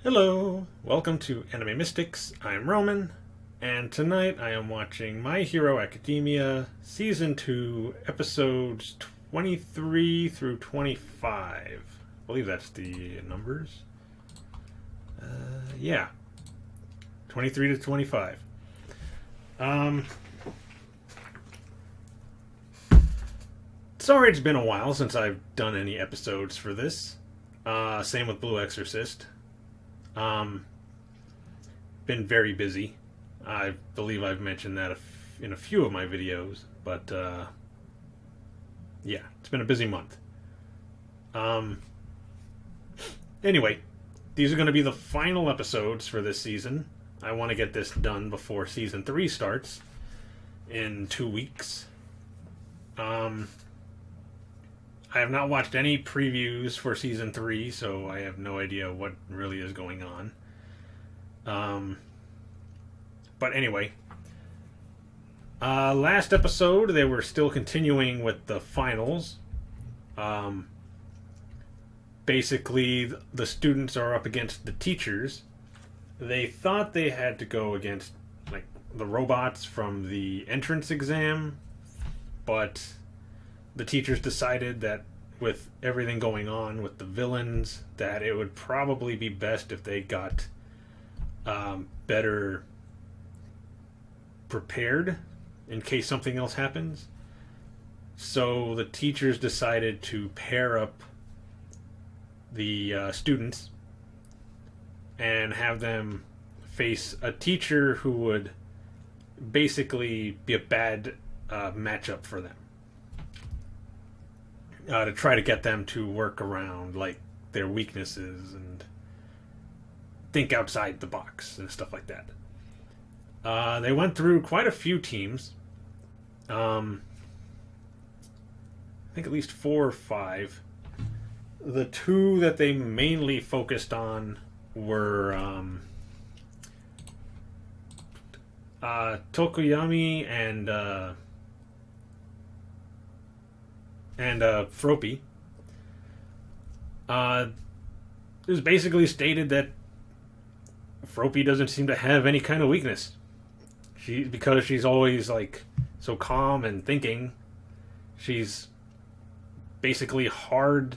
Hello, welcome to Anime Mystics. I'm Roman, and tonight I am watching My Hero Academia Season 2, Episodes 23 through 25. I believe that's the numbers. Yeah, 23 to 25. Sorry it's been a while since I've done any episodes for this. Same with Blue Exorcist. Um, been very busy. I believe I've mentioned that in a few of my videos, but yeah, it's been a busy month. Um, anyway, these are going to be the final episodes for this season. I want to get this done before season 3 starts in 2 weeks. I have not watched any previews for season 3, so I have no idea what really is going on. But anyway, last episode they were still continuing with the finals. Basically, the students are up against the teachers. They thought they had to go against like the robots from the entrance exam, but the teachers decided that with everything going on with the villains, that it would probably be best if they got better prepared in case something else happens. So the teachers decided to pair up the students and have them face a teacher who would basically be a bad matchup for them. To try to get them to work around like their weaknesses and think outside the box and stuff like that. They went through quite a few teams. I think at least 4 or 5. The 2 that they mainly focused on were Tokuyami and Froppy. It was basically stated that Froppy doesn't seem to have any kind of weakness. Because she's always like so calm and thinking, she's basically hard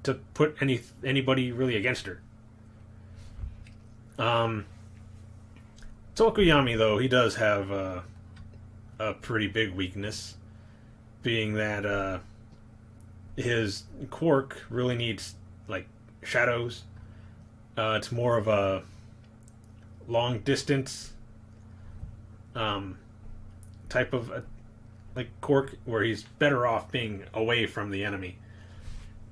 to put anybody really against her. Tokuyami, though, he does have a pretty big weakness, being that his quirk really needs like shadows. It's more of a long distance type of like quirk where he's better off being away from the enemy.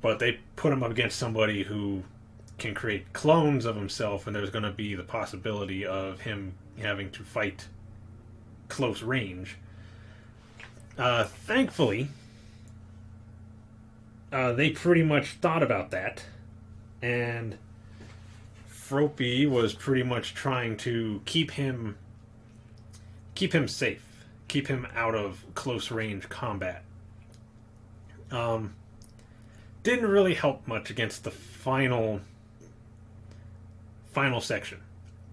But they put him up against somebody who can create clones of himself, and there's going to be the possibility of him having to fight close range. Thankfully, they pretty much thought about that, and Froppy was pretty much trying to keep him safe, keep him out of close range combat. Didn't really help much against the final section,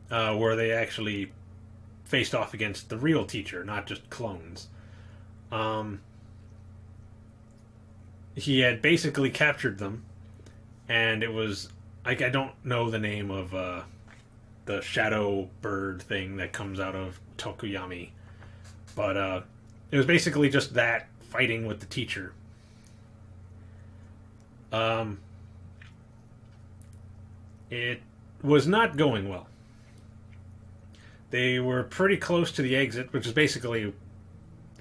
where they actually faced off against the real teacher, not just clones. He had basically captured them, and it was like, I don't know the name of the shadow bird thing that comes out of Tokuyami, but it was basically just that fighting with the teacher. It was not going well. They were pretty close to the exit, which is basically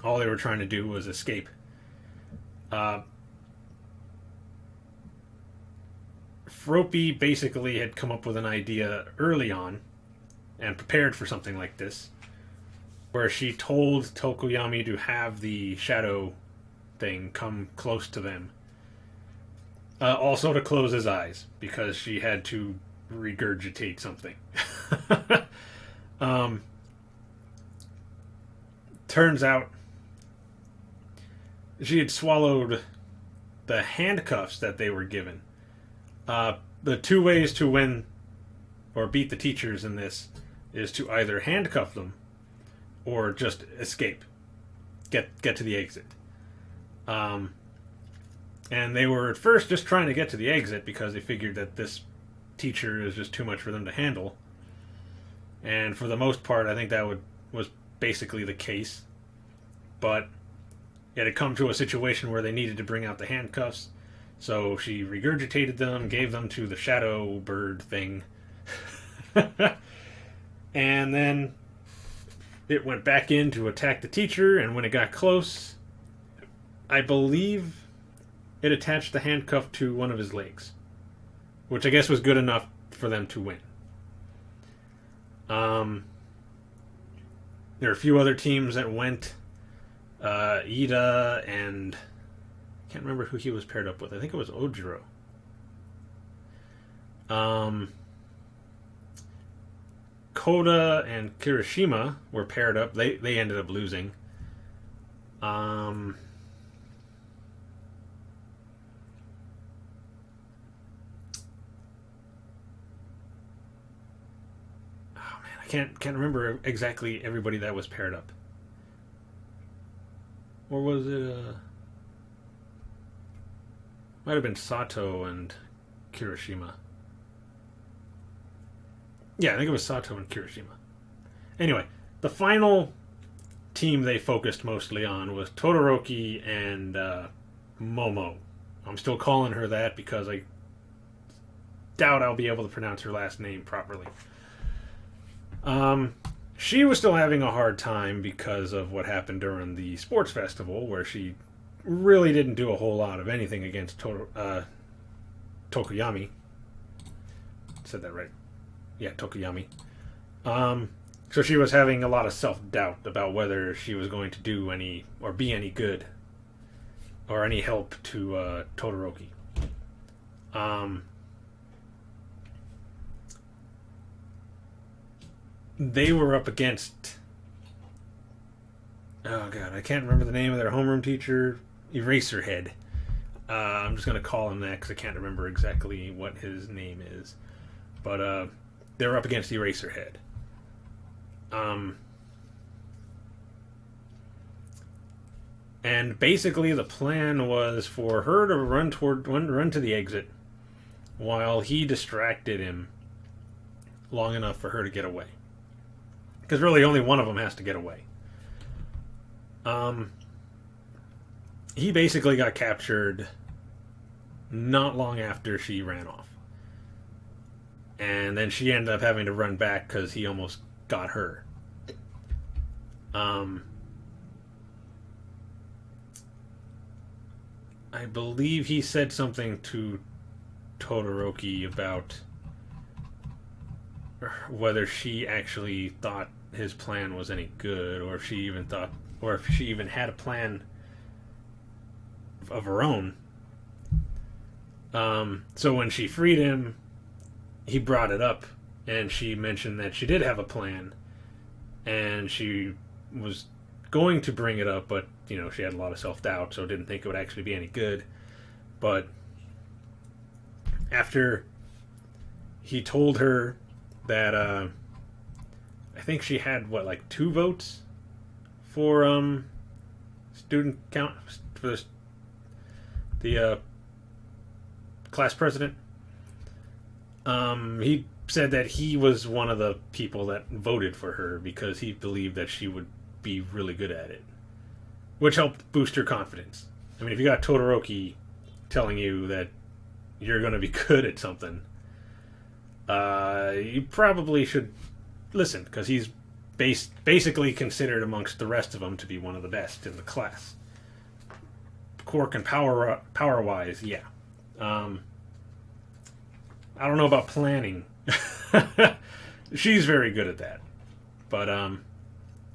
all they were trying to do was escape. Froppy basically had come up with an idea early on and prepared for something like this, where she told Tokuyami to have the shadow thing come close to them. Also to close his eyes, because she had to regurgitate something. Turns out she had swallowed the handcuffs that they were given. The 2 ways to win or beat the teachers in this is to either handcuff them or just escape, get to the exit. Um, and they were at first just trying to get to the exit because they figured that this teacher is just too much for them to handle. And for the most part, I think that was basically the case. But it had come to a situation where they needed to bring out the handcuffs. So she regurgitated them, gave them to the shadow bird thing. And then it went back in to attack the teacher, and when it got close, I believe it attached the handcuff to one of his legs, which I guess was good enough for them to win. There are a few other teams that went. Ida and I can't remember who he was paired up with. I think it was Ojiro. Koda and Kirishima were paired up. They ended up losing. Can't remember exactly everybody that was paired up. Or was it might have been Sato and Kirishima. Yeah, I think it was Sato and Kirishima. Anyway, the final team they focused mostly on was Todoroki and Momo. I'm still calling her that because I doubt I'll be able to pronounce her last name properly. She was still having a hard time because of what happened during the sports festival, where she really didn't do a whole lot of anything against Tokoyami. Said that right? Yeah, Tokoyami. So she was having a lot of self-doubt about whether she was going to do any or be any good or any help to Todoroki. They were up against, oh god, I can't remember the name of their homeroom teacher, Eraserhead. I'm just going to call him that because I can't remember exactly what his name is. But they were up against Eraserhead. And basically the plan was for her to run to the exit while he distracted him long enough for her to get away. Because really only one of them has to get away. He basically got captured not long after she ran off. And then she ended up having to run back because he almost got her. I believe he said something to Todoroki about whether she actually thought his plan was any good, or if she even had a plan of her own. So when she freed him, he brought it up, and she mentioned that she did have a plan, and she was going to bring it up, but she had a lot of self-doubt, so didn't think it would actually be any good. But after he told her that I think she had 2 votes for student count for the class president. He said that he was one of the people that voted for her because he believed that she would be really good at it, which helped boost her confidence. I mean, if you got Todoroki telling you that you're going to be good at something, you probably should listen, because he's basically considered amongst the rest of them to be one of the best in the class. Quirk and power-wise, yeah. I don't know about planning. She's very good at that. But,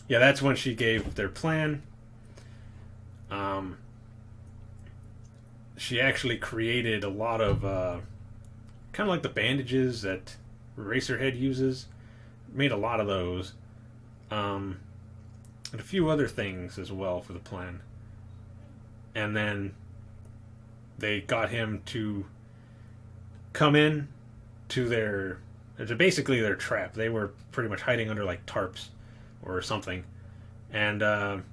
yeah, that's when she gave their plan. She actually created a lot of, kind of like the bandages that Eraserhead uses. Made a lot of those. And a few other things as well for the plan. And then they got him to come in to their It's basically their trap. They were pretty much hiding under like tarps or something, and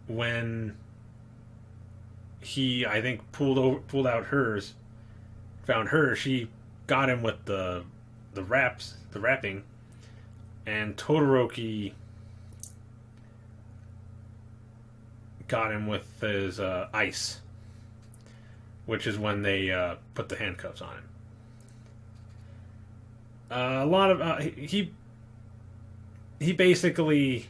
when he, I think, pulled out hers, found her, she got him with the wrapping, and Todoroki got him with his ice, which is when they put the handcuffs on him. A lot of he basically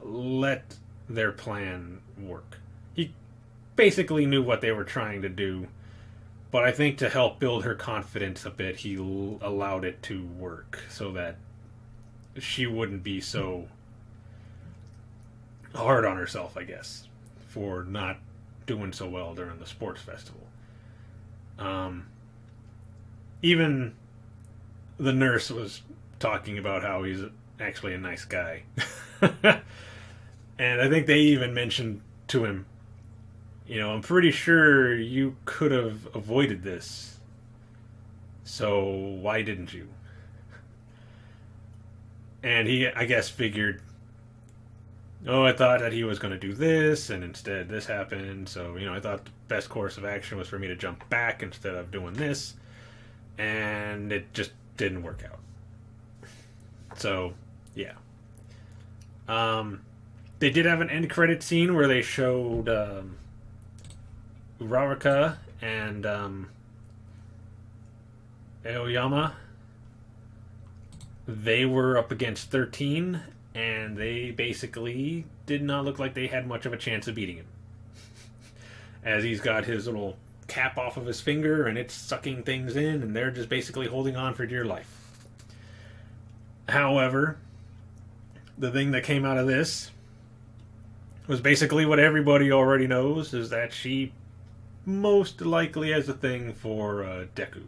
let their plan work. He basically knew what they were trying to do, but I think to help build her confidence a bit, he allowed it to work so that she wouldn't be so hard on herself, I guess, for not doing so well during the sports festival. Even the nurse was talking about how he's actually a nice guy. And I think they even mentioned to him, I'm pretty sure you could have avoided this. So why didn't you? And he, I guess, figured, I thought that he was going to do this, and instead this happened. So, I thought the best course of action was for me to jump back instead of doing this. And it just didn't work out. So, yeah. They did have an end credit scene where they showed Uraraka and Aoyama. They were up against 13, and they basically did not look like they had much of a chance of beating him. As he's got his little cap off of his finger, and it's sucking things in, and they're just basically holding on for dear life. However, the thing that came out of this was basically what everybody already knows, is that she most likely has a thing for Deku.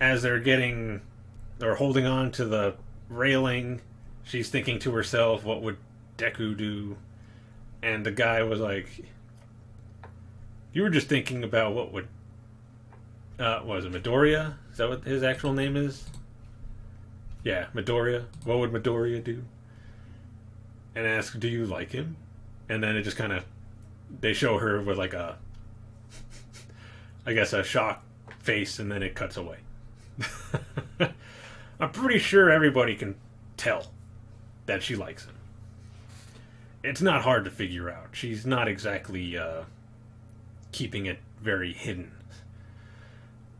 As they're holding on to the railing, she's thinking to herself, what would Deku do? And the guy was like, you were just thinking about what would, was it Midoriya? Is that what his actual name is? Yeah, Midoriya. What would Midoriya do? And ask, do you like him? And then it just kind of, they show her with like a, I guess, a shocked face, and then it cuts away. I'm pretty sure everybody can tell that she likes him. It's not hard to figure out. She's not exactly keeping it very hidden.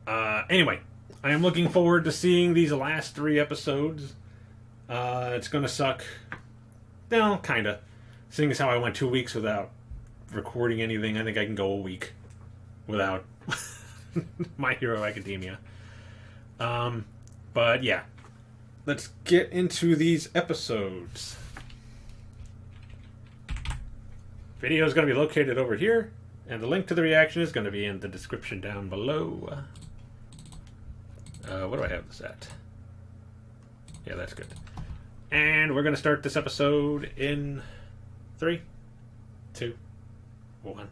Anyway, I am looking forward to seeing these last 3 episodes. It's going to suck. No, kind of. Seeing as how I went 2 weeks without recording anything, I think I can go a week without My Hero Academia. But yeah, let's get into these episodes. Video is going to be located over here, and the link to the reaction is going to be in the description down below. What do I have this at? Yeah, that's good. And we're going to start this episode in 3, 2, 1.